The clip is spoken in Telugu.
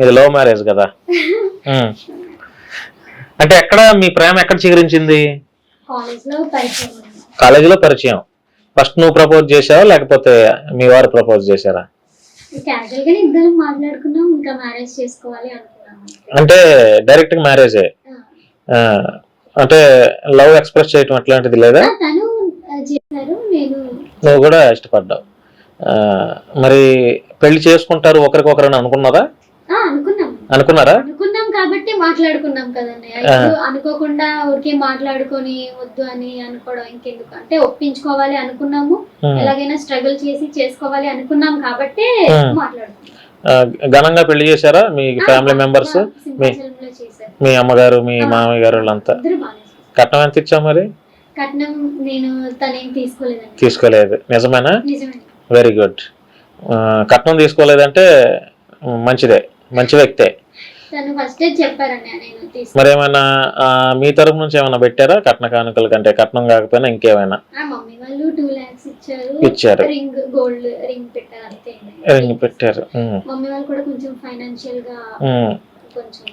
ఇది లవ్ మ్యారేజ్ కదా. ఉమ్. అంటే ఎక్కడ మీ ప్రేమ ఎక్కడ చిగురించింది? కాలేజీలో పరిచయం. ఫస్ట్ నువ్వు ప్రపోజ్ చేసావా లేకపోతే మీ వారు ప్రపోజ్ చేశారా? క్యాజువల్ గానే ఇద్దరం మాట్లాడుకున్నాం, ఇంకా మ్యారేజ్ చేసుకోవాలి అనుకున్నాం. అంటే డైరెక్ట్ గా మ్యారేజే. అంటే లవ్ ఎక్స్ప్రెస్ చేయటం అట్లాంటిది లేదా? తను చేశారు, నేను నువ్వు కూడా ఇష్టపడ్డావు. మరి పెళ్లి చేసుకుంటారు ఒకరికొకరని అనుకున్నారా? అనుకున్నారా? అనుకున్నాం కాబట్టి మాట్లాడుకున్నాం కదండి. ఇప్పుడు అనుకోకుండా ఊరికే మాట్లాడుకొని వద్దు అని అనుకోవడం ఇంకెందుకు, అంటే ఒప్పించుకోవాలి అనుకున్నాము, ఎలాగైనా స్ట్రగుల్ చేసి చేసుకోవాలి అనుకున్నాం కాబట్టి మాట్లాడుకున్నాం. ఘనంగా పెళ్లి చేశారా మీ ఫ్యామిలీ మెంబర్స్? మీ అమ్మగారు మీ మామయ్య గారు వాళ్ళంతా? కట్నం ఎంత ఇచ్చావు మరి? కట్నం నేను తనేం తీసుకోలేదండి. తీసుకోలేదు? నిజమేనా? Very good. కట్నం తీసుకోలేదంటే మంచిదే, మంచి వ్యక్తే. తను ఫస్ట్ చెప్పారండి నేను తీసుకు. మరి ఏమైనా మీ తరపు నుంచి ఏమైనా పెట్టారా కట్న కానుకల కంటే? కట్నం కాకపోయినా ఇంకేమైనా? మమ్మీ వాళ్ళు 2 lakhs ఇచ్చారు. రింగ్, గోల్డ్ రింగ్ పెట్టారు అంతే. రింగ్ పెట్టారు. మమ్మీ వాళ్ళు కూడా కొంచెం ఫైనాన్షియల్ గా కొంచెం